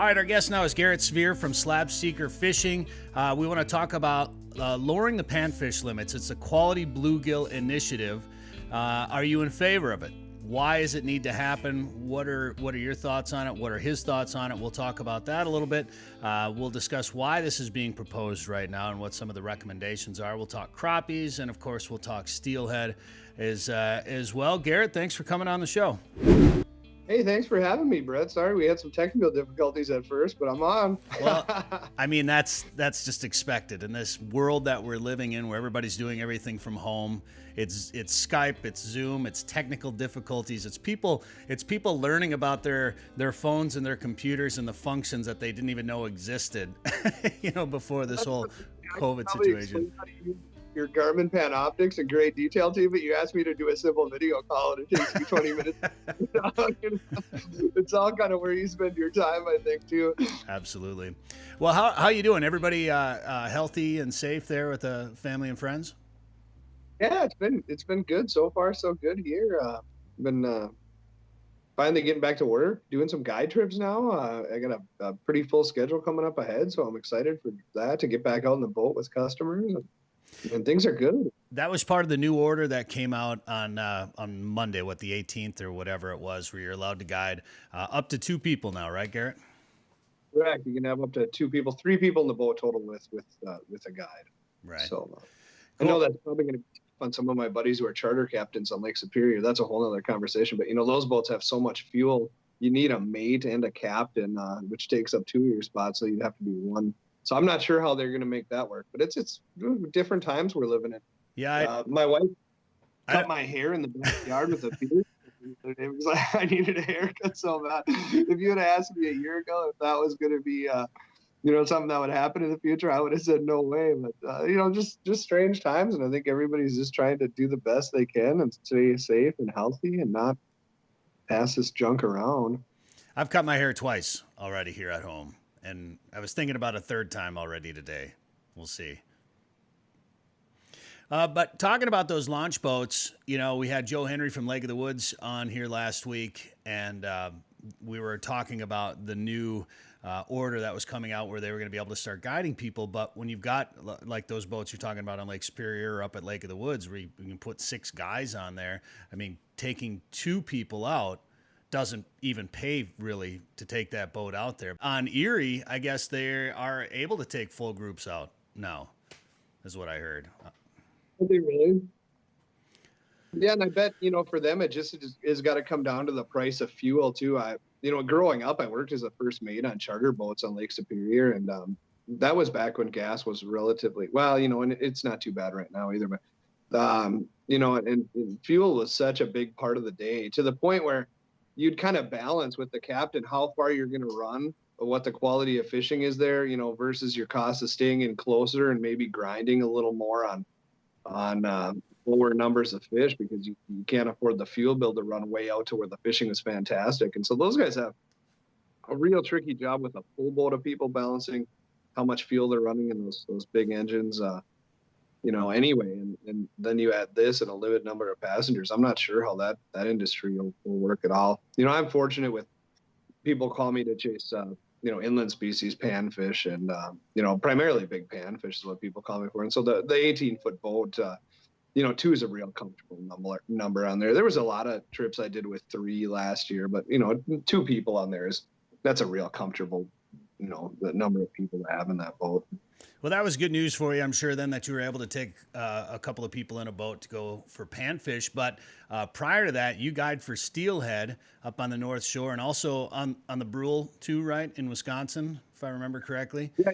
All right, our guest now is Garett Svir from Slab Seeker Fishing. We want to talk about lowering the panfish limits. It's a Quality Bluegill Initiative. Are you in favor of it? Why does it need to happen? What are your thoughts on it? What are his thoughts on it? We'll talk about that a little bit. We'll discuss why this is being proposed right now and what some of the recommendations are. We'll talk crappies, and of course, we'll talk steelhead as well. Garett, thanks for coming on the show. Hey, thanks for having me, Brett. Sorry we had some technical difficulties at first, but I'm on. Well, I mean, that's just expected in this world that we're living in, where everybody's doing everything from home. It's Skype, it's Zoom, it's technical difficulties. It's people learning about their phones and their computers and the functions that they didn't even know existed, before this whole COVID situation. Your Garmin Panoptics in great detail to you, but you asked me to do a simple video call and it takes me 20 minutes. It's all kind of where you spend your time, I think, too. Absolutely. Well, how you doing? Everybody healthy and safe there with the family and friends? Yeah, it's been good so far. So good here. Been finally getting back to work, doing some guide trips now. I got a pretty full schedule coming up ahead, so I'm excited for that, to get back out in the boat with customers. And things are good. That was part of the new order that came out on Monday, the 18th or whatever it was, where you're allowed to guide up to 2 people now, right, Garett? Correct. You can have up to 2 people, 3 people in the boat total with a guide. Right. So cool. I know that's probably going to be on some of my buddies who are charter captains on Lake Superior. That's a whole other conversation. But those boats have so much fuel. You need a mate and a captain, which takes up 2 of your spots. So you'd have to be one. So I'm not sure how they're going to make that work, but it's different times we're living in. Yeah. My wife cut my hair in the backyard with a beard. It was like I needed a haircut so bad. If you had asked me a year ago if that was going to be, something that would happen in the future, I would have said no way. But just strange times, and I think everybody's just trying to do the best they can and stay safe and healthy and not pass this junk around. I've cut my hair twice already here at home. And I was thinking about a 3rd time already today. We'll see. But talking about those launch boats, we had Joe Henry from Lake of the Woods on here last week, and we were talking about the new order that was coming out where they were going to be able to start guiding people. But when you've got like those boats you're talking about on Lake Superior or up at Lake of the Woods, where you can put 6 guys on there, I mean, taking 2 people out doesn't even pay really to take that boat out there. On Erie, I guess they are able to take full groups out now, is what I heard. Are they really? Yeah, and I bet, for them, it just is got to come down to the price of fuel, too. Growing up, I worked as a first mate on charter boats on Lake Superior, and that was back when gas was relatively, and it's not too bad right now either, but, and fuel was such a big part of the day, to the point where you'd kind of balance with the captain how far you're going to run, what the quality of fishing is there, versus your cost of staying in closer and maybe grinding a little more on lower numbers of fish, because you can't afford the fuel bill to run way out to where the fishing is fantastic. And so those guys have a real tricky job with a full boat of people balancing how much fuel they're running in those big engines. Anyway, and then you add this and a limited number of passengers. I'm not sure how that industry will work at all. I'm fortunate with people call me to chase, inland species, panfish, and, primarily big panfish is what people call me for. And so the 18-foot boat, 2 is a real comfortable number on there. There was a lot of trips I did with 3 last year, but, 2 people on there that's a real comfortable, the number of people to have in that boat. Well, that was good news for you, I'm sure, then, that you were able to take a couple of people in a boat to go for panfish. But prior to that, you guide for steelhead up on the North Shore, and also on the Brule, too, right, in Wisconsin, if I remember correctly? Yeah.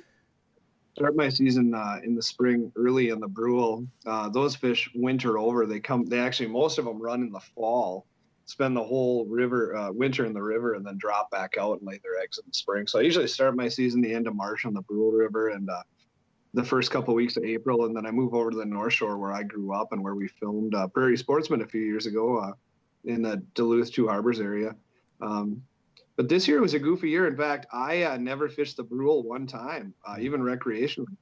Start my season in the spring, early in the Brule. Those fish winter over. They actually, most of them run in the fall, spend the whole winter in the river, and then drop back out and lay their eggs in the spring. So I usually start my season the end of March on the Brule River, and the first couple of weeks of April, and then I move over to the North Shore where I grew up and where we filmed Prairie Sportsman a few years ago in the Duluth Two Harbors area. But this year was a goofy year. In fact, I never fished the Brule one time, even recreationally.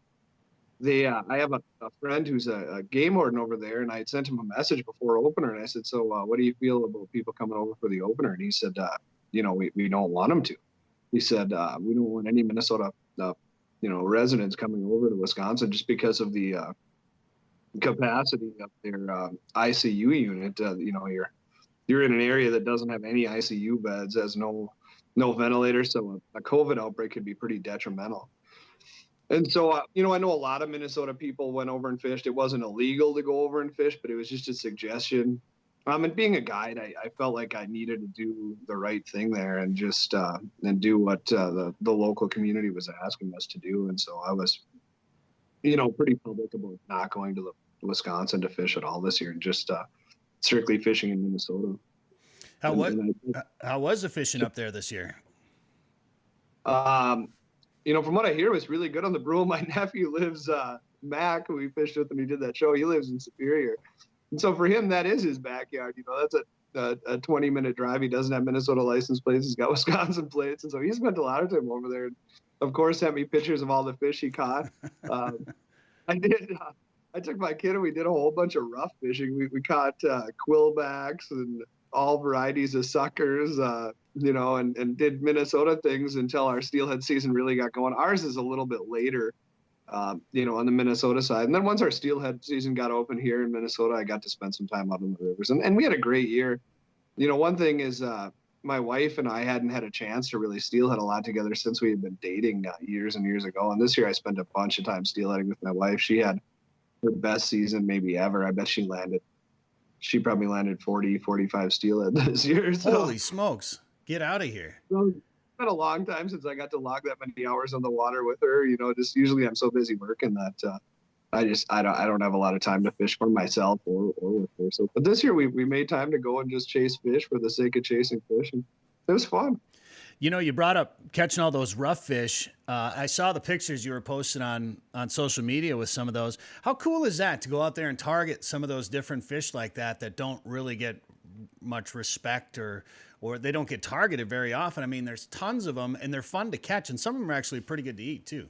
I have a friend who's a game warden over there, and I had sent him a message before opener, and I said, so what do you feel about people coming over for the opener? And he said, we don't want them to. he said, we don't want any Minnesota, residents coming over to Wisconsin just because of the capacity of their ICU unit. You're in an area that doesn't have any ICU beds, has no ventilator, so a COVID outbreak could be pretty detrimental. And so, I know a lot of Minnesota people went over and fished. It wasn't illegal to go over and fish, but it was just a suggestion. And being a guide, I felt like I needed to do the right thing there and just and do what the local community was asking us to do. And so I was, pretty public about not going to Wisconsin to fish at all this year and just strictly fishing in Minnesota. How was the fishing up there this year? From what I hear, it was really good on the Brule. My nephew lives, Mac, who we fished with when he did that show. He lives in Superior. And so for him, that is his backyard. That's a 20-minute drive. He doesn't have Minnesota license plates. He's got Wisconsin plates. And so he spent a lot of time over there. And of course, sent me pictures of all the fish he caught. I took my kid and we did a whole bunch of rough fishing. We caught quillbacks and all varieties of suckers, and did Minnesota things until our steelhead season really got going. Ours is a little bit later, on the Minnesota side. And then once our steelhead season got open here in Minnesota, I got to spend some time out in the rivers. And we had a great year. One thing is my wife and I hadn't had a chance to really steelhead a lot together since we had been dating years and years ago. And this year I spent a bunch of time steelheading with my wife. She had her best season maybe ever. I bet she probably landed 40, 45 steelhead this year. So. Holy smokes. Get out of here. So, it's been a long time since I got to log that many hours on the water with her. Just usually I'm so busy working that I don't have a lot of time to fish for myself or with her. So, but this year we made time to go and just chase fish for the sake of chasing fish. And it was fun. You brought up catching all those rough fish. I saw the pictures you were posting on social media with some of those. How cool is that to go out there and target some of those different fish like that don't really get much respect or they don't get targeted very often? I mean, there's tons of them and they're fun to catch, and some of them are actually pretty good to eat too.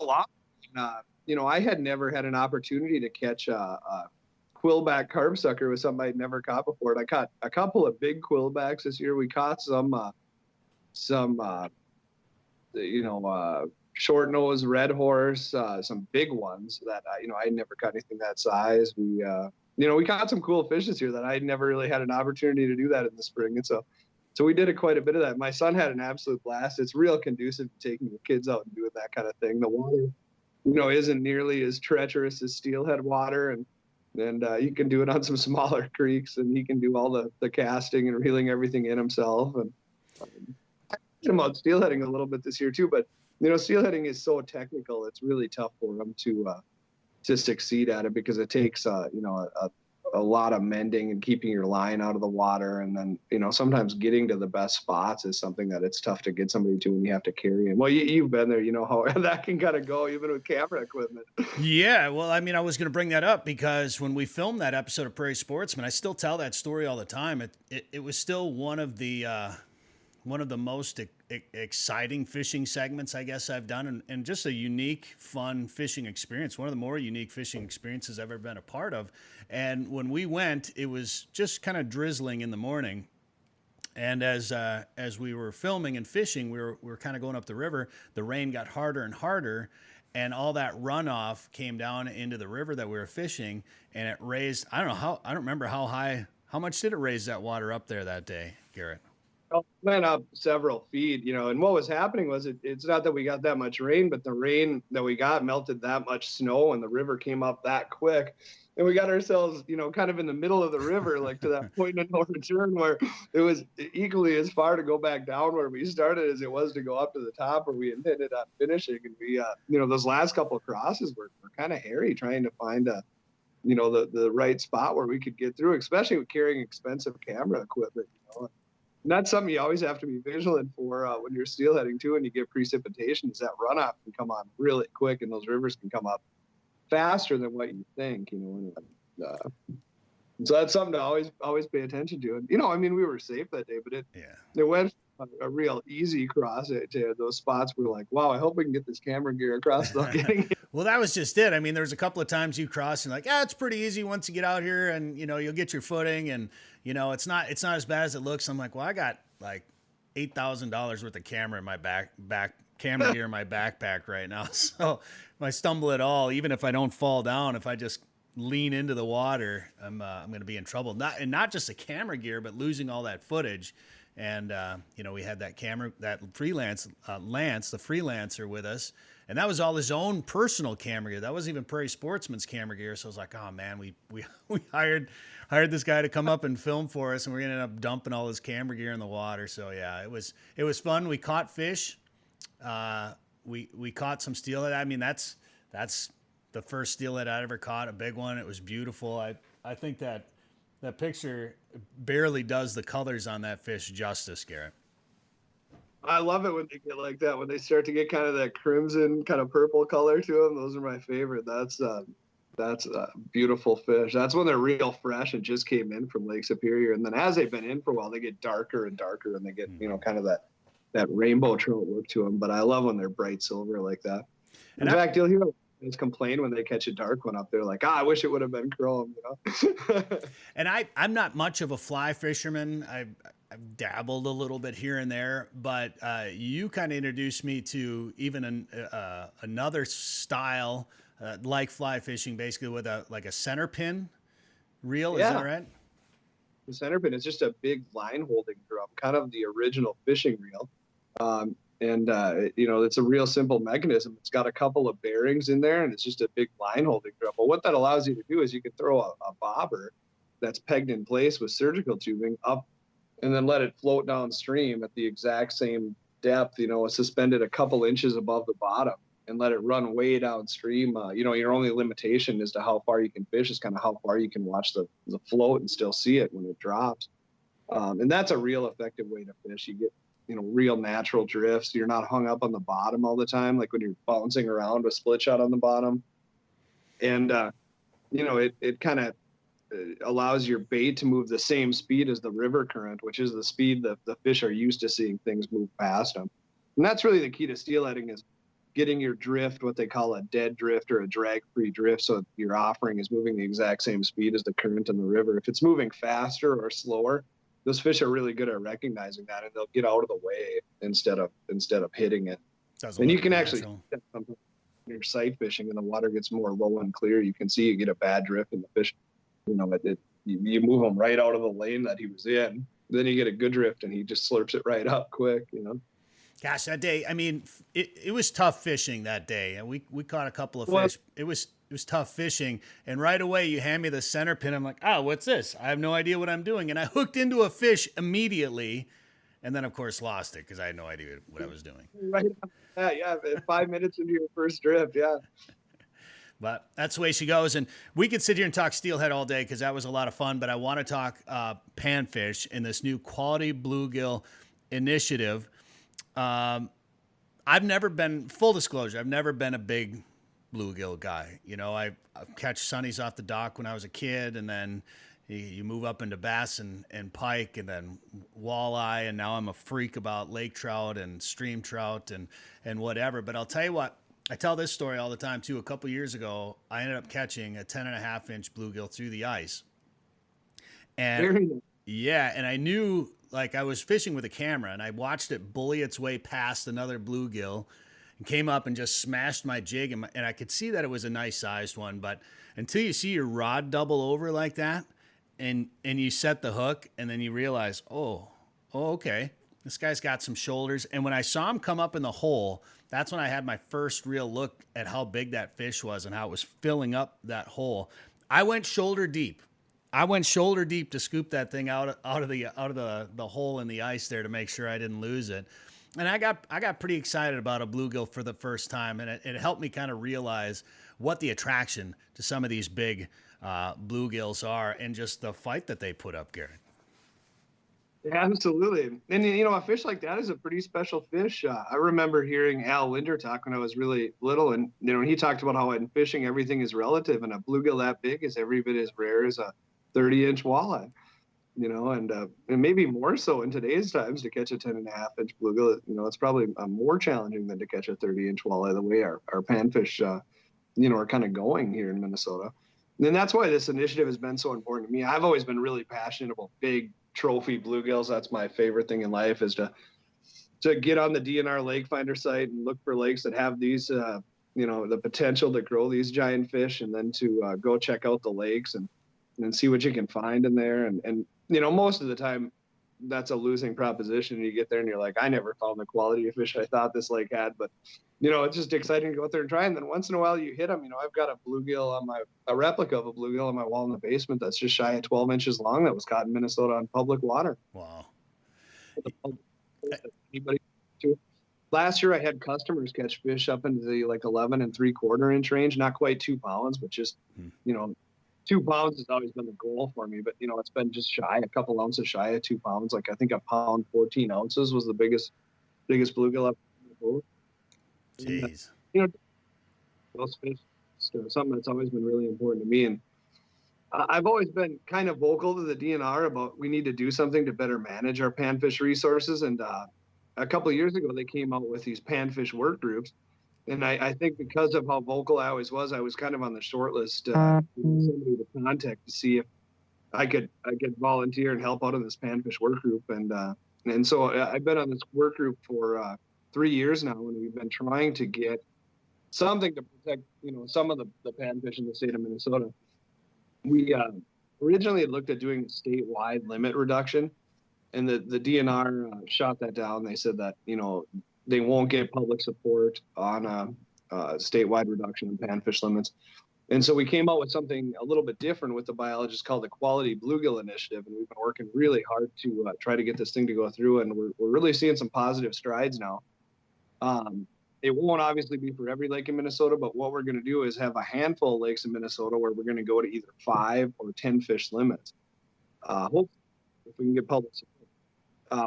A lot. I had never had an opportunity to catch a quillback carp sucker with something I'd never caught before. And I caught a couple of big quillbacks this year. We caught some short nose red horse, some big ones that I never caught anything that size. We caught some cool fish this year that I'd never really had an opportunity to do that in the spring. And so we did quite a bit of that. My son had an absolute blast. It's real conducive to taking your kids out and doing that kind of thing. The water, isn't nearly as treacherous as steelhead water, and you can do it on some smaller creeks, and he can do all the casting and reeling everything in himself. And I talked about steelheading a little bit this year too, but steelheading is so technical. It's really tough for them to succeed at it because it takes a lot of mending and keeping your line out of the water, and then sometimes getting to the best spots is something that it's tough to get somebody to when you have to carry it. Well, you've been there, how that can kind of go even with camera equipment. Yeah, well, I mean, I was going to bring that up because when we filmed that episode of Prairie Sportsman, I still tell that story all the time. It was still one of the most exciting fishing segments I guess I've done, and just a unique, fun fishing experience. One of the more unique fishing experiences I've ever been a part of. And when we went, it was just kind of drizzling in the morning. And as we were filming and fishing, we were kind of going up the river. The rain got harder and harder, and all that runoff came down into the river that we were fishing, and it raised, I don't remember how high, how much did it raise that water up there that day, Garett? It went up several feet, and what was happening was it's not that we got that much rain, but the rain that we got melted that much snow, and the river came up that quick. And we got ourselves, kind of in the middle of the river, like to that point of no return where it was equally as far to go back down where we started as it was to go up to the top where we intended on finishing. And we, those last couple of crosses were kind of hairy trying to find the right spot where we could get through, especially with carrying expensive camera equipment. And that's something you always have to be vigilant for when you're steelheading too, and you get precipitation, is that runoff can come on really quick, and those rivers can come up faster than what you think, so that's something to always pay attention to. And we were safe that day, but it went a real easy cross to those spots. We were like, wow, I hope we can get this camera gear across without getting it. Well, that was just it. I mean, there's a couple of times you cross and like, it's pretty easy once you get out here, and you'll get your footing, and it's not as bad as it looks. I'm like, well, I got like $8,000 worth of camera in my camera gear in my backpack right now. So if I stumble at all, even if I don't fall down, if I just lean into the water, I'm going to be in trouble. Not just the camera gear, but losing all that footage. And we had that Lance, the freelancer, with us. And that was all his own personal camera gear. That wasn't even Prairie Sportsman's camera gear. So I was like, oh man, we hired this guy to come up and film for us, and we're gonna end up dumping all his camera gear in the water. So yeah, it was fun. We caught fish. We caught some steelhead. I mean, that's the first steelhead I ever caught, a big one. It was beautiful. I think that picture barely does the colors on that fish justice, Garett. I love it when they get like that, when they start to get kind of that crimson kind of purple color to them. Those are my favorite. That's a beautiful fish. That's when they're real fresh and just came in from Lake Superior. And then as they've been in for a while, they get darker and darker, and they get, kind of that rainbow trout look to them. But I love when they're bright silver like that. In fact, you'll hear them complain when they catch a dark one up there, like, I wish it would have been chrome, And I'm not much of a fly fisherman. I've dabbled a little bit here and there, but you kind of introduced me to even another style like fly fishing, basically with a center pin reel. Is that right? The center pin is just a big line holding drum, kind of the original fishing reel. It's a real simple mechanism. It's got a couple of bearings in there, and it's just a big line holding drum. But what that allows you to do is you can throw a bobber that's pegged in place with surgical tubing up, and then let it float downstream at the exact same depth, suspended a couple inches above the bottom, and let it run way downstream. Your only limitation as to how far you can fish is kind of how far you can watch the float and still see it when it drops. And that's a real effective way to fish. You get, real natural drifts. You're not hung up on the bottom all the time, like when you're bouncing around with split shot on the bottom. And, it kind of allows your bait to move the same speed as the river current, which is the speed that the fish are used to seeing things move past them. And that's really the key to steelheading, is getting your drift, what they call a dead drift or a drag-free drift, so your offering is moving the exact same speed as the current in the river. If it's moving faster or slower, those fish are really good at recognizing that, and they'll get out of the way instead of hitting it. And you can actually, when you're sight fishing and the water gets more low and clear, you can see you get a bad drift in the fish. You move him right out of the lane that he was in. Then you get a good drift, and he just slurps it right up quick. Gosh, that day, I mean, it was tough fishing that day, and we caught a couple of fish. It was tough fishing, and right away you hand me the center pin. I'm like, oh, what's this? I have no idea what I'm doing, and I hooked into a fish immediately, and then of course lost it because I had no idea what I was doing. Right. Yeah. 5 minutes into your first drift, yeah. But that's the way she goes. And we could sit here and talk steelhead all day because that was a lot of fun. But I want to talk panfish in this new Quality Bluegill Initiative. I've never been, full disclosure, I've never been a big bluegill guy. I catch sunnies off the dock when I was a kid, and then you move up into bass and pike, and then walleye, and now I'm a freak about lake trout and stream trout and whatever. But I'll tell you what, I tell this story all the time too. A couple years ago, I ended up catching a 10.5-inch bluegill through the ice. And yeah, and I knew, like, I was fishing with a camera, and I watched it bully its way past another bluegill and came up and just smashed my jig, and I could see that it was a nice sized one. But until you see your rod double over like that, and you set the hook, and then you realize, oh, okay, this guy's got some shoulders. And when I saw him come up in the hole, that's when I had my first real look at how big that fish was and how it was filling up that hole. I went shoulder deep. To scoop that thing out of the hole in the ice there to make sure I didn't lose it. And I got pretty excited about a bluegill for the first time, and it helped me kind of realize what the attraction to some of these big bluegills are, and just the fight that they put up, Garett. Yeah, absolutely. And, a fish like that is a pretty special fish. I remember hearing Al Linder talk when I was really little, and, he talked about how in fishing everything is relative, and a bluegill that big is every bit as rare as a 30-inch walleye, and maybe more so in today's times to catch a 10.5-inch bluegill. It's probably more challenging than to catch a 30-inch walleye, the way our panfish are kind of going here in Minnesota. And that's why this initiative has been so important to me. I've always been really passionate about big trophy bluegills. That's my favorite thing in life, is to get on the DNR Lake Finder site and look for lakes that have these, the potential to grow these giant fish, and then to go check out the lakes and see what you can find in there. And most of the time that's a losing proposition. You get there and you're like, I never found the quality of fish I thought this lake had, but it's just exciting to go out there and try. And then once in a while you hit them. I've got a replica of a bluegill on my wall in the basement that's just shy of 12 inches long that was caught in Minnesota on public water. Wow. Anybody to. Last year I had customers catch fish up into the 11 3/4 inch range, not quite 2 pounds, but just, 2 pounds has always been the goal for me, but it's been just shy, a couple ounces shy of 2 pounds. Like I think a pound 14 ounces was the biggest bluegill I've ever. Jeez. Those fish, something that's always been really important to me. And I've always been kind of vocal to the DNR about we need to do something to better manage our panfish resources. And a couple of years ago, they came out with these panfish work groups. And I think because of how vocal I always was, I was kind of on the short list, somebody to contact to see if I could volunteer and help out in this panfish work group. And so I've been on this work group for 3 years now, and we've been trying to get something to protect, some of the panfish in the state of Minnesota. We originally had looked at doing a statewide limit reduction, and the DNR shot that down. They said that, they won't get public support on a statewide reduction in panfish limits. And so we came out with something a little bit different with the biologists called the Quality Bluegill Initiative. And we've been working really hard to try to get this thing to go through. And we're really seeing some positive strides now. It won't obviously be for every lake in Minnesota, but what we're going to do is have a handful of lakes in Minnesota where we're going to go to either 5 or 10 fish limits. Hopefully, if we can get public support.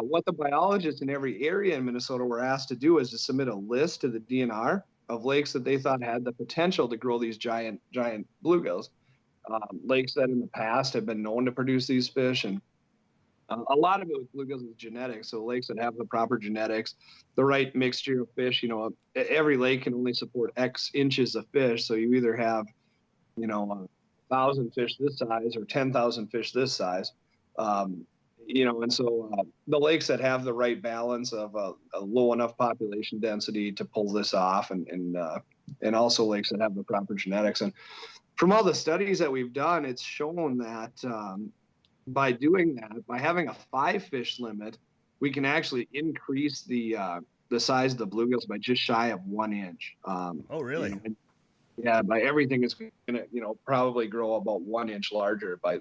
What the biologists in every area in Minnesota were asked to do is to submit a list to the DNR of lakes that they thought had the potential to grow these giant bluegills. Lakes that in the past have been known to produce these fish, and a lot of it with bluegills is genetics. So lakes that have the proper genetics, the right mixture of fish. Every lake can only support X inches of fish. So you either have, 1,000 fish this size or 10,000 fish this size. And so the lakes that have the right balance of a low enough population density to pull this off, and also lakes that have the proper genetics. And from all the studies that we've done, it's shown that by doing that, by having a 5 fish limit, we can actually increase the size of the bluegills by just shy of 1 inch. Oh, really? By everything is going to probably grow about 1 inch larger by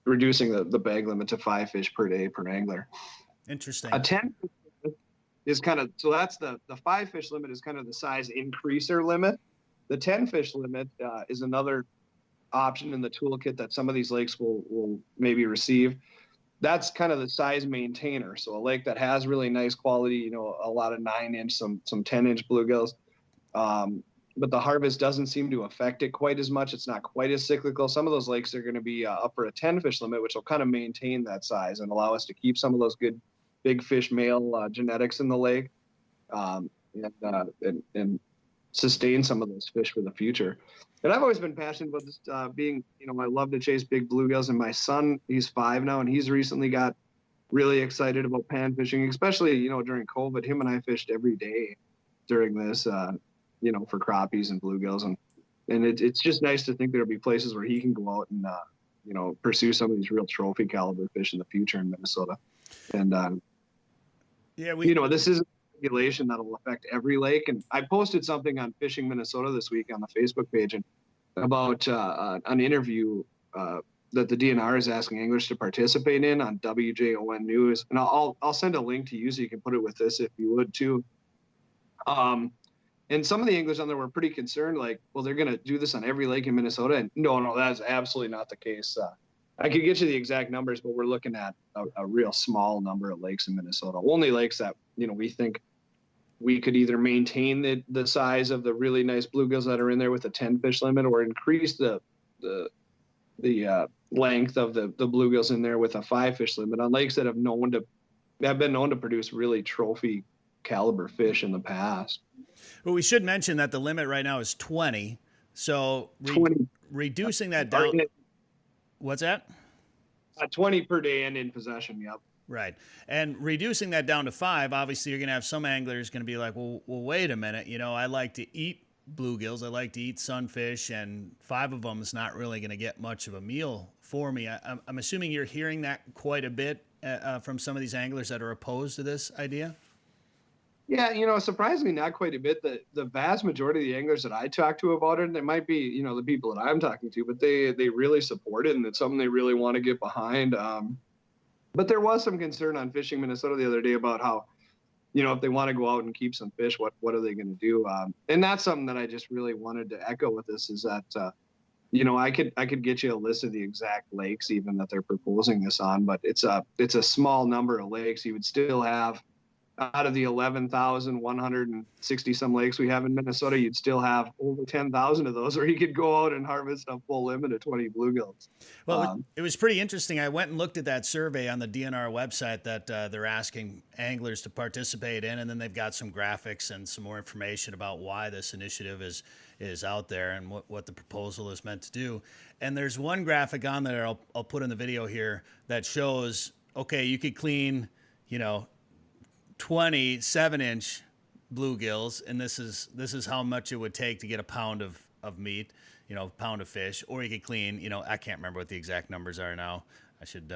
reducing the bag limit to 5 fish per day per angler. Interesting. A 10 is so that's the 5 fish limit is kind of the size increaser limit. The 10 fish limit is another option in the toolkit that some of these lakes will maybe receive. That's kind of the size maintainer. So a lake that has really nice quality, a lot of 9-inch, some 10-inch bluegills. But the harvest doesn't seem to affect it quite as much. It's not quite as cyclical. Some of those lakes are going to be up for a 10 fish limit, which will kind of maintain that size and allow us to keep some of those good big fish male genetics in the lake, and sustain some of those fish for the future. And I've always been passionate about this being, I love to chase big bluegills, and my son, he's 5 now, and he's recently got really excited about pan fishing, especially, during COVID. Him and I fished every day during this, for crappies and bluegills. And it's just nice to think there'll be places where he can go out and, pursue some of these real trophy caliber fish in the future in Minnesota. And, this is a regulation that'll affect every lake. And I posted something on Fishing Minnesota this week on the Facebook page and about an interview that the DNR is asking anglers to participate in on WJON News. And I'll send a link to you so you can put it with this if you would too. And some of the anglers on there were pretty concerned, like, well, they're going to do this on every lake in Minnesota. And no, that's absolutely not the case. I could get you the exact numbers, but we're looking at a real small number of lakes in Minnesota. Only lakes that, we think we could either maintain the size of the really nice bluegills that are in there with a 10 fish limit, or increase the length of the bluegills in there with a 5 fish limit on lakes that have been known to produce really trophy caliber fish in the past. Well, we should mention that the limit right now is 20. So 20, reducing that down. What's that? 20 per day and in possession. Yep. Right. And reducing that down to 5, obviously you're going to have some anglers going to be like, well, wait a minute. You know, I like to eat bluegills. I like to eat sunfish, and 5 of them is not really going to get much of a meal for me. I'm assuming you're hearing that quite a bit from some of these anglers that are opposed to this idea. Yeah, you know, surprisingly, not quite a bit. The vast majority of the anglers that I talk to about it, and it might be, you know, the people that I'm talking to, but they really support it, and it's something they really want to get behind. But there was some concern on Fishing Minnesota the other day about how, you know, if they want to go out and keep some fish, what are they going to do? And that's something that I just really wanted to echo with this is that, you know, I could get you a list of the exact lakes even that they're proposing this on, but it's a small number of lakes. You would still have, out of the 11,160 some lakes we have in Minnesota, you'd still have over 10,000 of those where you could go out and harvest a full limit of 20 bluegills. Well, it was pretty interesting. I went and looked at that survey on the DNR website that they're asking anglers to participate in, and then they've got some graphics and some more information about why this initiative is out there and what the proposal is meant to do. And there's one graphic on there I'll put in the video here that shows, okay, you could clean, you know, 20 7-inch bluegills, and this is how much it would take to get a pound of meat, you know, pound of fish. Or you could clean, you know, I can't remember what the exact numbers are now. I should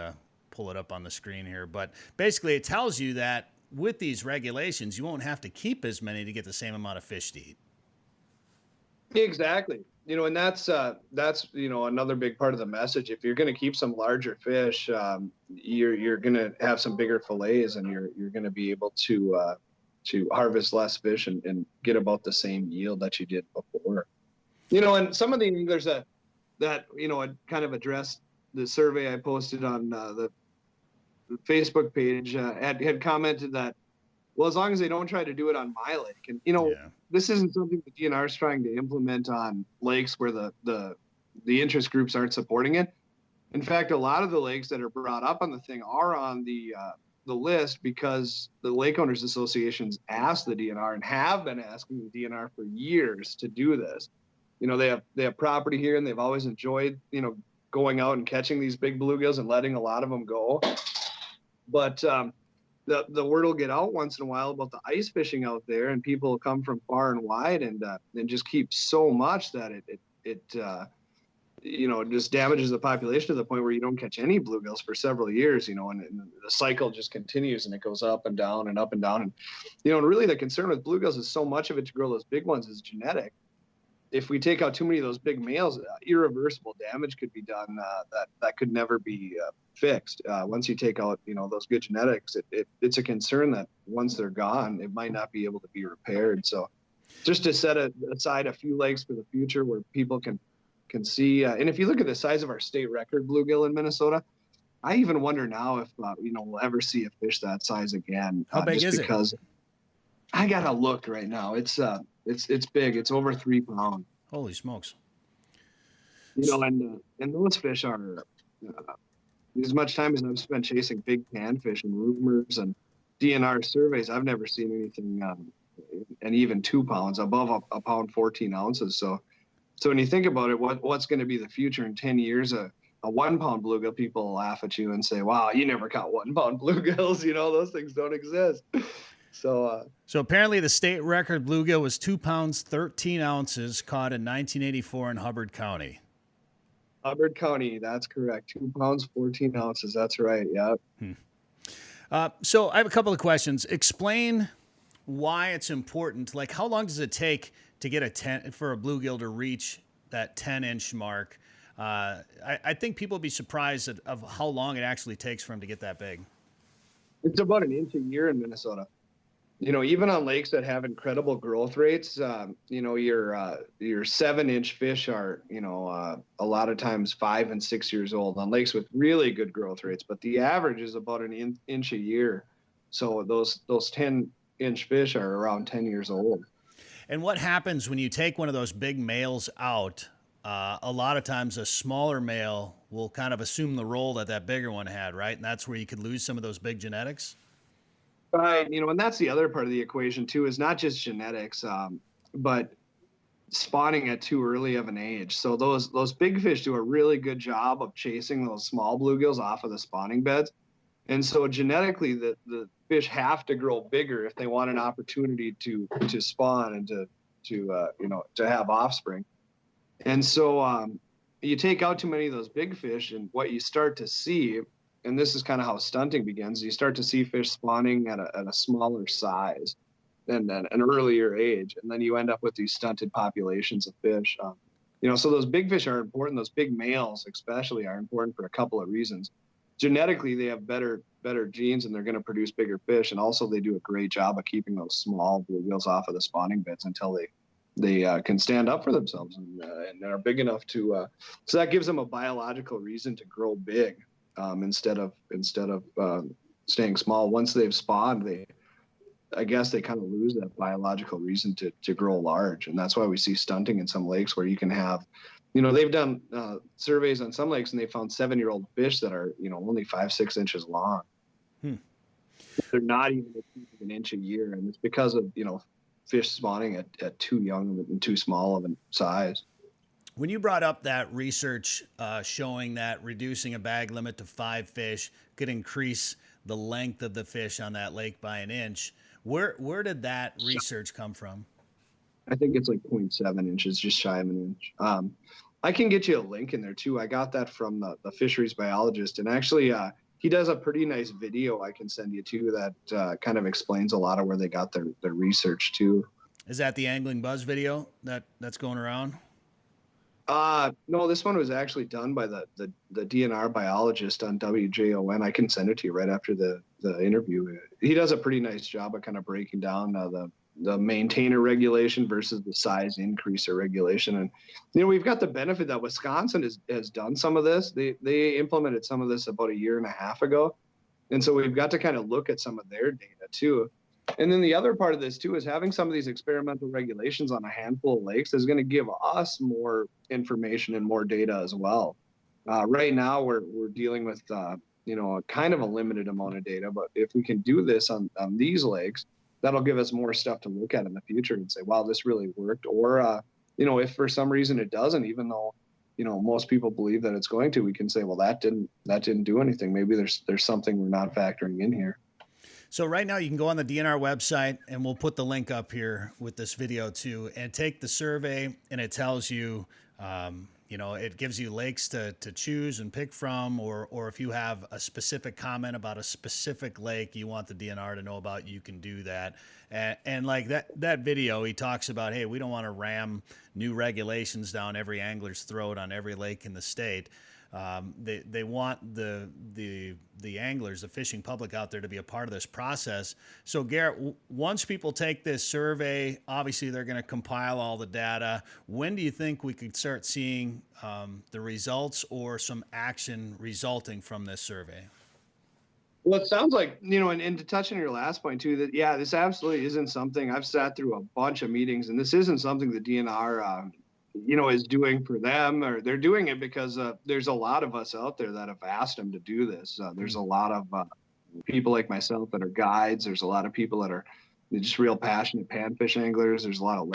pull it up on the screen here. But basically it tells you that with these regulations, you won't have to keep as many to get the same amount of fish to eat. Exactly. You know, and that's you know, another big part of the message. If you're going to keep some larger fish, you're going to have some bigger fillets, and you're going to be able to harvest less fish and get about the same yield that you did before. You know, and some of the anglers that you know had kind of addressed the survey I posted on the Facebook page had commented that, well, as long as they don't try to do it on my lake, and you know. Yeah. This isn't something the DNR is trying to implement on lakes where the interest groups aren't supporting it. In fact, a lot of the lakes that are brought up on the thing are on the list because the Lake Owners Associations asked the DNR and have been asking the DNR for years to do this. You know, they have property here, and they've always enjoyed, you know, going out and catching these big bluegills and letting a lot of them go. But the word will get out once in a while about the ice fishing out there, and people come from far and wide and just keep so much that it you know, just damages the population to the point where you don't catch any bluegills for several years, you know, and the cycle just continues and it goes up and down and up and down. And, you know, and really the concern with bluegills is so much of it to grow those big ones is genetic. If we take out too many of those big males, irreversible damage could be done that could never be fixed. Once you take out, you know, those good genetics, it's a concern that once they're gone, it might not be able to be repaired. So just to set aside a few lakes for the future where people can see. And if you look at the size of our state record bluegill in Minnesota, I even wonder now if, you know, we'll ever see a fish that size again. How big is it? Because I got to look right now. It's big. It's over 3 pounds. Holy smokes. You know, and those fish are, as much time as I've spent chasing big panfish and rumors and DNR surveys, I've never seen anything, and even 2 pounds above a pound, 14 ounces. So when you think about it, what's going to be the future in 10 years? A 1 pound bluegill, people will laugh at you and say, wow, you never caught 1 pound bluegills. You know, those things don't exist. So apparently the state record bluegill was 2 pounds, 13 ounces caught in 1984 in Hubbard County. Hubbard County, that's correct. 2 pounds, 14 ounces. That's right. Yeah. So I have a couple of questions. Explain why it's important. Like, how long does it take to get for a bluegill to reach that 10-inch mark? I think people will be surprised of how long it actually takes for them to get that big. It's about an inch a year in Minnesota. You know, even on lakes that have incredible growth rates, you know, your 7-inch fish are, you know, a lot of times 5 and 6 years old on lakes with really good growth rates. But the average is about an inch a year. So those 10-inch fish are around 10 years old. And what happens when you take one of those big males out? A lot of times a smaller male will kind of assume the role that bigger one had, right? And that's where you could lose some of those big genetics. Right. You know, and that's the other part of the equation too, is not just genetics, but spawning at too early of an age. So those big fish do a really good job of chasing those small bluegills off of the spawning beds. And so genetically, the fish have to grow bigger if they want an opportunity to spawn and to have offspring. And so you take out too many of those big fish, and what you start to see, and this is kind of how stunting begins, you start to see fish spawning at a smaller size and then an earlier age, and then you end up with these stunted populations of fish. So those big fish are important. Those big males, especially, are important for a couple of reasons. Genetically, they have better genes, and they're going to produce bigger fish. And also, they do a great job of keeping those small bluegills off of the spawning beds until they can stand up for themselves and are big enough to. So that gives them a biological reason to grow big instead of staying small. Once they've spawned, I guess they kind of lose that biological reason to grow large. And that's why we see stunting in some lakes where you can have, they've done surveys on some lakes and they found 7-year-old fish that are, only 5-6 inches long. They're not even an inch a year. And it's because of, fish spawning at too young and too small of a size. When you brought up that research showing that reducing a bag limit to 5 fish could increase the length of the fish on that lake by an inch, where did that research come from? I think it's like 0.7 inches, just shy of an inch. I can get you a link in there too. I got that from the fisheries biologist, and actually he does a pretty nice video I can send you too that kind of explains a lot of where they got their research too. Is that the Angling Buzz video that's going around? No, this one was actually done by the DNR biologist on WJON. I can send it to you right after the interview. He does a pretty nice job of kind of breaking down the maintainer regulation versus the size increaser regulation. And, we've got the benefit that Wisconsin has done some of this. They implemented some of this about 1.5 years ago. And so we've got to kind of look at some of their data too. And then the other part of this too is having some of these experimental regulations on a handful of lakes is going to give us more information and more data as well. Right now we're dealing with kind of a limited amount of data, but if we can do this on these lakes, that'll give us more stuff to look at in the future and say, wow, this really worked. Or if for some reason it doesn't, even though most people believe that it's going to, we can say, well, that didn't do anything. Maybe there's something we're not factoring in here. So right now you can go on the DNR website, and we'll put the link up here with this video too, and take the survey, and it tells you, it gives you lakes to choose and pick from, or if you have a specific comment about a specific lake you want the DNR to know about, you can do that. And like that video, he talks about, hey, we don't want to ram new regulations down every angler's throat on every lake in the state. They want the anglers, the fishing public out there, to be a part of this process. So Garett, once people take this survey, obviously they're going to compile all the data. When do you think we could start seeing the results or some action resulting from this survey? Well, it sounds like, and to touch on your last point too, that, yeah, this absolutely isn't something. I've sat through a bunch of meetings, and this isn't something the DNR is doing for them, or they're doing it because there's a lot of us out there that have asked them to do this. There's a lot of people like myself that are guides. There's a lot of people that are just real passionate panfish anglers. There's a lot of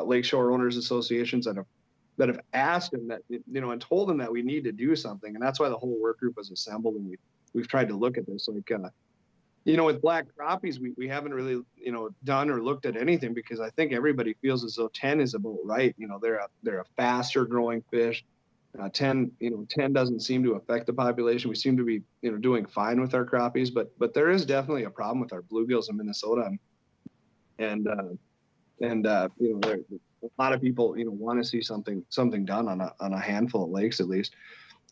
lakeshore owners associations that have asked them that, and told them that we need to do something. And that's why the whole work group was assembled, and we've tried to look at this. Like, with black crappies, we haven't really, done or looked at anything, because I think everybody feels as though 10 is about right. They're a faster growing fish. 10 doesn't seem to affect the population. We seem to be, doing fine with our crappies, but there is definitely a problem with our bluegills in Minnesota. And a lot of people, want to see something done on a handful of lakes at least.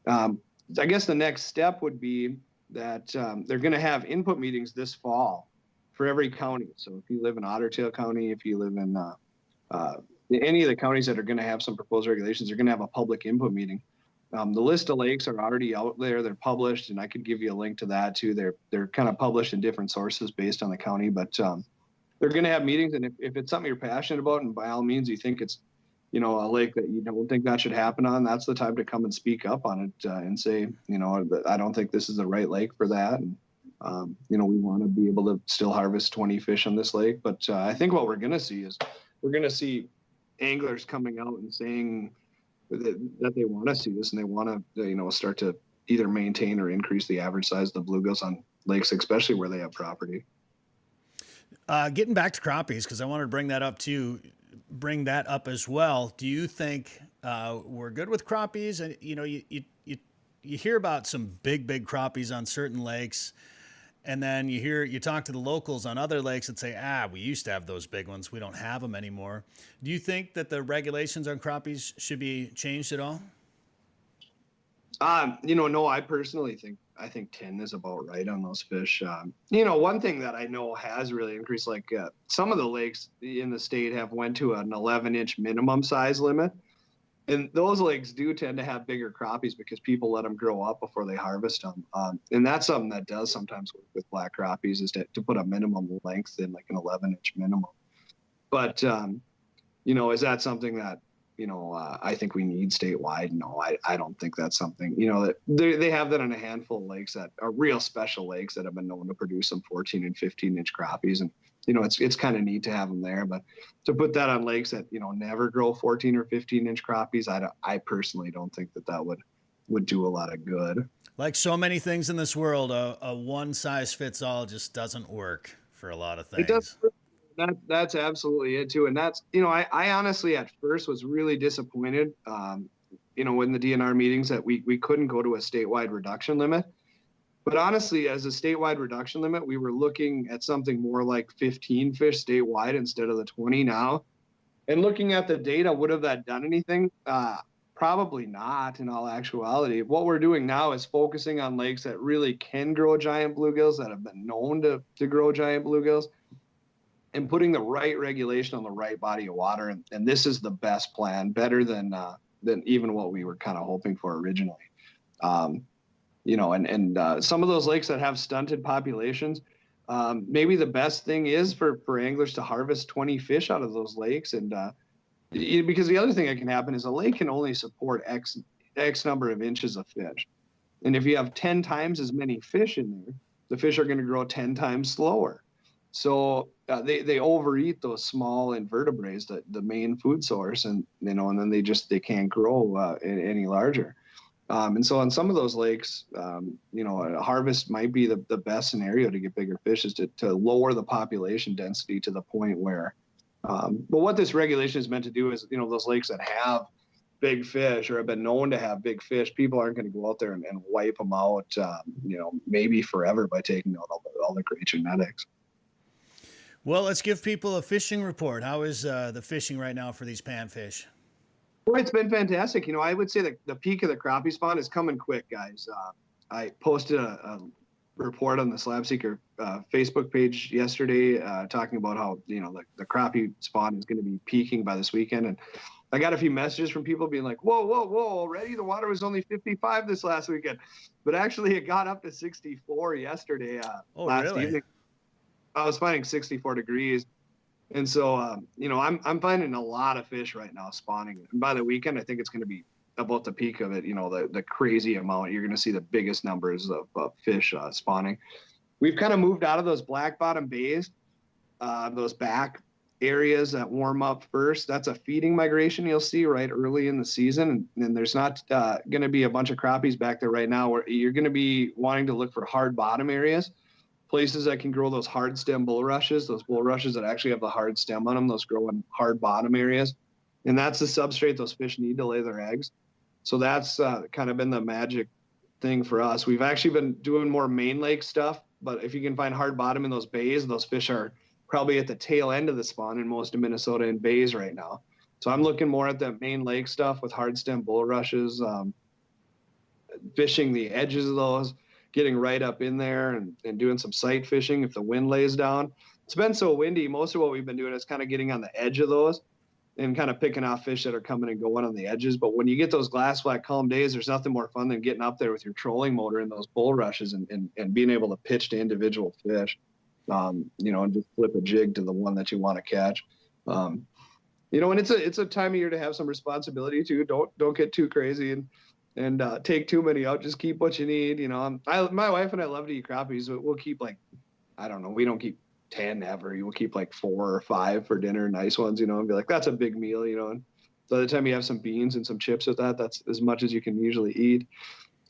I guess the next step would be that they're going to have input meetings this fall for every county. So if you live in Otter Tail County, if you live in any of the counties that are going to have some proposed regulations, they're going to have a public input meeting. The list of lakes are already out there. They're published, and I could give you a link to that too. They're kind of published in different sources based on the county, but they're going to have meetings. And if it's something you're passionate about, and by all means you think it's, a lake that you don't think that should happen on, that's the time to come and speak up on it and say, I don't think this is the right lake for that. And, we want to be able to still harvest 20 fish on this lake. But I think what we're going to see is anglers coming out and saying that they want to see this and they want to, start to either maintain or increase the average size of the bluegills on lakes, especially where they have property. Getting back to crappies, because I wanted to bring that up as well. Do you think we're good with crappies? And you hear about some big crappies on certain lakes, and then you talk to the locals on other lakes and say, we used to have those big ones, we don't have them anymore. Do you think that the regulations on crappies should be changed at all? No, I personally think 10 is about right on those fish. One thing that I know has really increased, like some of the lakes in the state have went to an 11-inch minimum size limit. And those lakes do tend to have bigger crappies because people let them grow up before they harvest them. And that's something that does sometimes work with black crappies, is to put a minimum length in, like an 11-inch minimum. But, is that something that, I think we need statewide? No, I don't think that's something, that they have that on a handful of lakes that are real special lakes that have been known to produce some 14 and 15-inch crappies. And, it's kind of neat to have them there, but to put that on lakes that, never grow 14 or 15-inch crappies, I personally don't think that would do a lot of good. Like so many things in this world, a one size fits all just doesn't work for a lot of things. It does. That's absolutely it too. And that's, I honestly at first was really disappointed, in the DNR meetings that we couldn't go to a statewide reduction limit. But honestly, as a statewide reduction limit, we were looking at something more like 15 fish statewide instead of the 20 now. And looking at the data, would have that done anything? Probably not, in all actuality. What we're doing now is focusing on lakes that really can grow giant bluegills, that have been known to grow giant bluegills, and putting the right regulation on the right body of water. And this is the best plan, better than even what we were kind of hoping for originally. Some of those lakes that have stunted populations, maybe the best thing is for anglers to harvest 20 fish out of those lakes. And because the other thing that can happen is a lake can only support X number of inches of fish. And if you have 10 times as many fish in there, the fish are going to grow 10 times slower. So they overeat those small invertebrates, the main food source, and and then they can't grow any larger. And so on some of those lakes, a harvest might be the best scenario to get bigger fish, is to lower the population density to the point where, but what this regulation is meant to do is, those lakes that have big fish or have been known to have big fish, people aren't going to go out there and wipe them out, maybe forever by taking out all the great genetics. Well, let's give people a fishing report. How is the fishing right now for these panfish? Well, it's been fantastic. I would say that the peak of the crappie spawn is coming quick, guys. I posted a report on the Slab Seeker Facebook page yesterday, talking about how, the crappie spawn is going to be peaking by this weekend. And I got a few messages from people being like, whoa, already? The water was only 55 this last weekend. But actually, it got up to 64 yesterday. Last evening. I was finding 64 degrees. And so, I'm finding a lot of fish right now spawning. And by the weekend, I think it's going to be about the peak of it, the crazy amount. You're going to see the biggest numbers of fish spawning. We've kind of moved out of those black bottom bays, those back areas that warm up first. That's a feeding migration you'll see right early in the season. And there's not going to be a bunch of crappies back there right now, where you're going to be wanting to look for hard bottom areas. Places that can grow those hard stem bulrushes, those bulrushes that actually have the hard stem on them, those grow in hard bottom areas. And that's the substrate those fish need to lay their eggs. So that's kind of been the magic thing for us. We've actually been doing more main lake stuff, but if you can find hard bottom in those bays, those fish are probably at the tail end of the spawn in most of Minnesota in bays right now. So I'm looking more at that main lake stuff with hard stem bulrushes, fishing the edges of those, getting right up in there and doing some sight fishing if the wind lays down. It's been so windy. Most of what we've been doing is kind of getting on the edge of those and kind of picking off fish that are coming and going on the edges. But when you get those glass flat calm days, there's nothing more fun than getting up there with your trolling motor in those bulrushes and being able to pitch to individual fish, and just flip a jig to the one that you want to catch. And it's a time of year to have some responsibility too. Don't get too crazy and take too many out. Just keep what you need. My wife and I love to eat crappies. We'll keep we don't keep 10 ever. You will keep like 4 or 5 for dinner, nice ones, and be like, that's a big meal, and by the time you have some beans and some chips with that, that's as much as you can usually eat.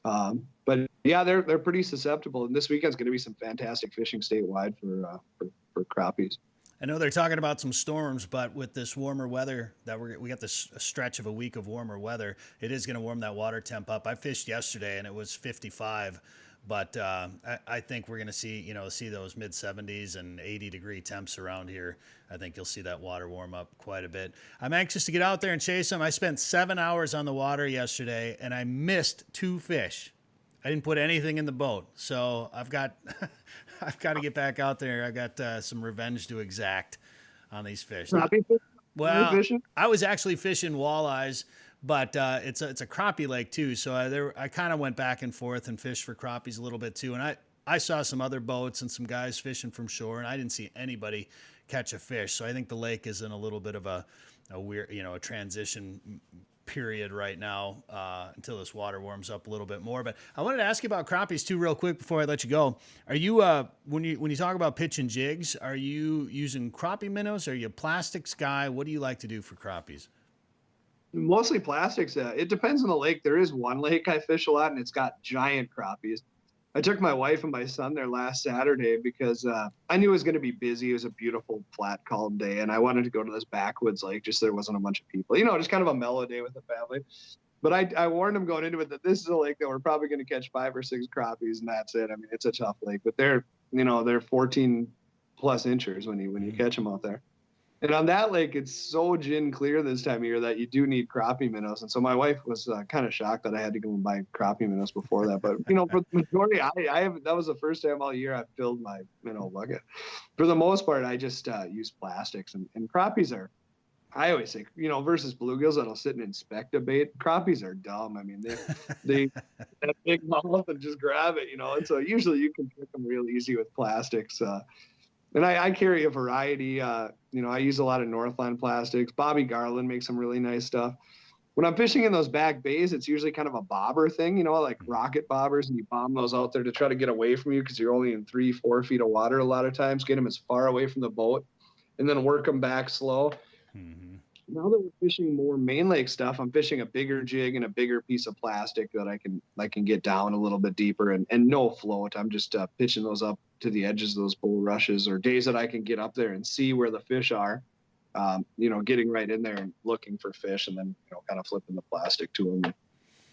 But yeah, they're pretty susceptible, and this weekend's going to be some fantastic fishing statewide for crappies. I know they're talking about some storms, but with this warmer weather that we got this stretch of a week of warmer weather, it is going to warm that water temp up. I fished yesterday and it was 55, but I think we're going to see those mid 70s and 80-degree temps around here. I think you'll see that water warm up quite a bit. I'm anxious to get out there and chase them. I spent 7 hours on the water yesterday and I missed 2 fish. I didn't put anything in the boat, so I've got to get back out there. I've got some revenge to exact on these fish. Well, I was actually fishing walleyes, but it's a crappie lake too. So I kind of went back and forth and fished for crappies a little bit too. And I saw some other boats and some guys fishing from shore, and I didn't see anybody catch a fish. So I think the lake is in a little bit of a weird, a transition period right now until this water warms up a little bit more. But I wanted to ask you about crappies too real quick before I let you go. Are you when you talk about pitching jigs, are you using crappie minnows? Are you a plastics guy? What do you like to do for crappies? Mostly plastics. It depends on the lake. There is one lake I fish a lot, and it's got giant crappies. I took my wife and my son there last Saturday because I knew it was going to be busy. It was a beautiful, flat, calm day, and I wanted to go to this backwoods lake just so there wasn't a bunch of people. Just kind of a mellow day with the family. But I warned them going into it that this is a lake that we're probably going to catch 5 or 6 crappies, and that's it. I mean, it's a tough lake, but they're 14 plus inches when you catch them out there. And on that lake, it's so gin clear this time of year that you do need crappie minnows. And so my wife was kind of shocked that I had to go and buy crappie minnows before that. But, for the majority, that was the first time all year I filled my minnow bucket. For the most part, I just use plastics. And crappies I always say, versus bluegills that'll sit and inspect a bait, crappies are dumb. I mean, they have big mouth and just grab it, And so usually you can trick them real easy with plastics. And I carry a variety. I use a lot of Northland plastics. Bobby Garland makes some really nice stuff. When I'm fishing in those back bays, it's usually kind of a bobber thing, like rocket bobbers, and you bomb those out there to try to get away from you because you're only in 3-4 feet of water a lot of times. Get them as far away from the boat, and then work them back slow. Mm-hmm. Now that we're fishing more main lake stuff, I'm fishing a bigger jig and a bigger piece of plastic that I can get down a little bit deeper and no float. I'm just pitching those up to the edges of those bull rushes or days that I can get up there and see where the fish are. Getting right in there and looking for fish, and then kind of flipping the plastic to them.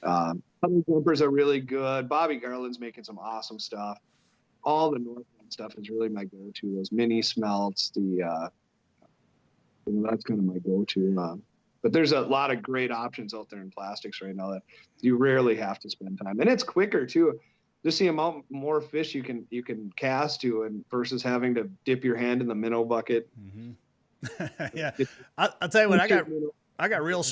Other jumpers are really good. Bobby Garland's making some awesome stuff. All the Northland stuff is really my go-to. Those mini smelts, that's kind of my go-to. But there's a lot of great options out there in plastics right now that you rarely have to spend time. And it's quicker too. Just the amount more fish you can cast to, and versus having to dip your hand in the minnow bucket. Mm-hmm. Yeah, I'll tell you what, I got real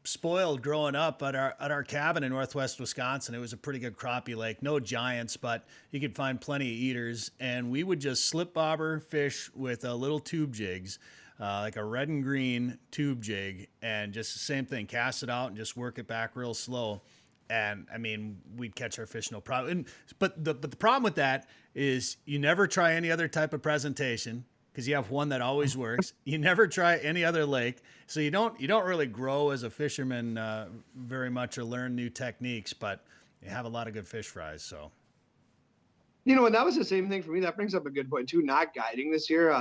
spoiled growing up at our cabin in Northwest Wisconsin. It was a pretty good crappie lake, no giants, but you could find plenty of eaters. And we would just slip bobber fish with little tube jigs. Like a red and green tube jig, and just the same thing, cast it out and just work it back real slow. And I mean, we'd catch our fish no problem. But the problem with that is you never try any other type of presentation because you have one that always works. You never try any other lake, so you don't really grow as a fisherman very much or learn new techniques. But you have a lot of good fish fries. So, and that was the same thing for me. That brings up a good point too. Not guiding this year.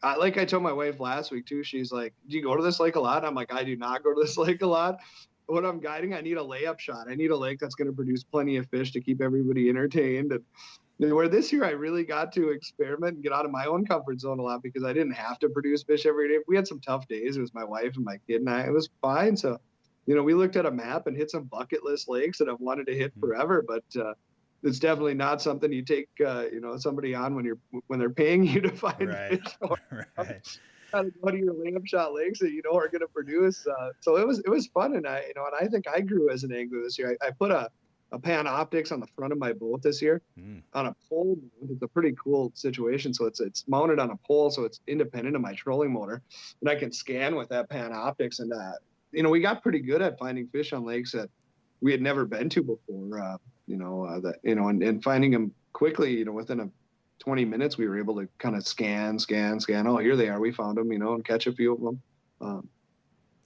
Like I told my wife last week too, she's like, do you go to this lake a lot? I'm like, I do not go to this lake a lot. When I'm guiding, I need a layup shot. I need a lake that's going to produce plenty of fish to keep everybody entertained. And where this year I really got to experiment and get out of my own comfort zone a lot because I didn't have to produce fish every day. We had some tough days. It was my wife and my kid and I. It was fine. So, we looked at a map and hit some bucket list lakes that I've wanted to hit forever, but it's definitely not something you take, somebody on when they're paying you to find fish. Right. Go to your layup shot lakes that are going to produce. So it was fun, and I think I grew as an angler this year. I put a pan optics on the front of my boat this year on a pole. It's a pretty cool situation. So it's mounted on a pole, so it's independent of my trolling motor, and I can scan with that pan optics. And we got pretty good at finding fish on lakes that we had never been to before. And finding them quickly, within 20 minutes, we were able to kind of scan. Oh, here they are. We found them, and catch a few of them.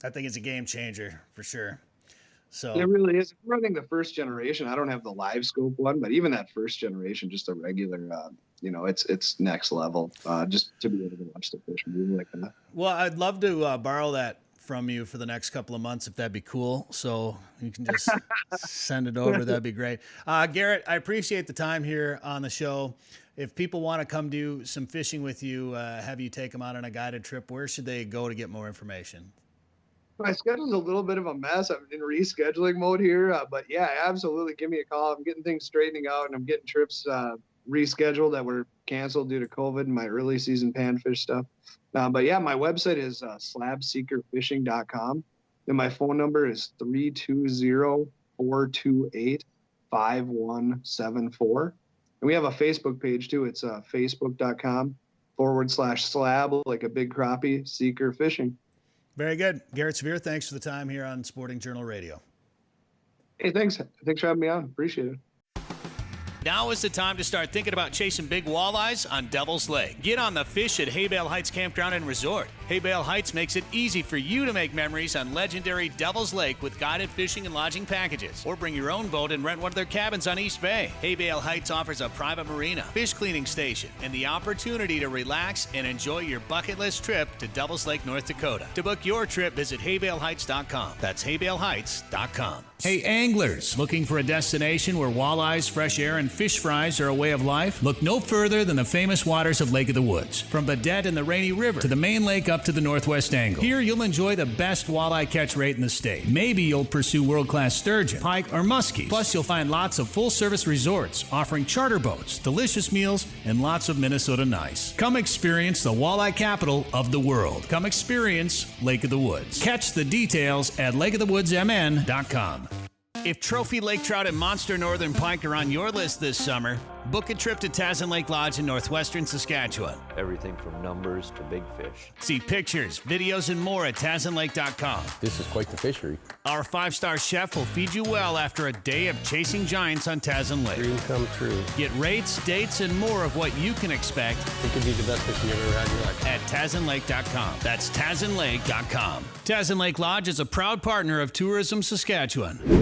I think it's a game changer for sure. So it really is. Running the first generation, I don't have the live scope one, but even that first generation, just a regular, it's next level. Just to be able to watch the fish move like that. Well, I'd love to borrow that from you for the next couple of months, if that'd be cool. So you can just send it over. That'd be great. Garett, I appreciate the time here on the show. If people want to come do some fishing with you, have you take them out on a guided trip, where should they go to get more information? My schedule's a little bit of a mess. I'm in rescheduling mode here, but yeah, absolutely. Give me a call. I'm getting things straightening out, and I'm getting trips rescheduled that were canceled due to COVID and my early season panfish stuff. But yeah, my website is slabseekerfishing.com, and my phone number is 320-428-5174. And we have a Facebook page too. It's facebook.com/slab, like a big crappie, seeker fishing. Very good. Garett Svir, thanks for the time here on Sporting Journal Radio. Hey, thanks. Thanks for having me on. Appreciate it. Now is the time to start thinking about chasing big walleyes on Devil's Lake. Get on the fish at Haybale Heights Campground and Resort. Haybale Heights makes it easy for you to make memories on legendary Devil's Lake with guided fishing and lodging packages. Or bring your own boat and rent one of their cabins on East Bay. Haybale Heights offers a private marina, fish cleaning station, and the opportunity to relax and enjoy your bucket list trip to Devil's Lake, North Dakota. To book your trip, visit haybaleheights.com. That's haybaleheights.com. Hey anglers, looking for a destination where walleyes, fresh air, and fish fries are a way of life? Look no further than the famous waters of Lake of the Woods. From Badette and the Rainy River to the main lake up to the northwest angle. Here you'll enjoy the best walleye catch rate in the state. Maybe you'll pursue world-class sturgeon, pike, or muskies. Plus you'll find lots of full-service resorts offering charter boats, delicious meals, and lots of Minnesota nice. Come experience the walleye capital of the world. Come experience Lake of the Woods. Catch the details at lakeofthewoodsmn.com. If trophy lake trout and monster northern pike are on your list this summer, book a trip to Tasman Lake Lodge in northwestern Saskatchewan. Everything from numbers to big fish. See pictures, videos, and more at TasmanLake.com. This is quite the fishery. Our 5-star chef will feed you well after a day of chasing giants on Tasman Lake. Dream come true. Get rates, dates, and more of what you can expect. It could be the best fishing you've ever had in your life. At TasmanLake.com. That's TasmanLake.com. Tasman Lake Lodge is a proud partner of Tourism Saskatchewan.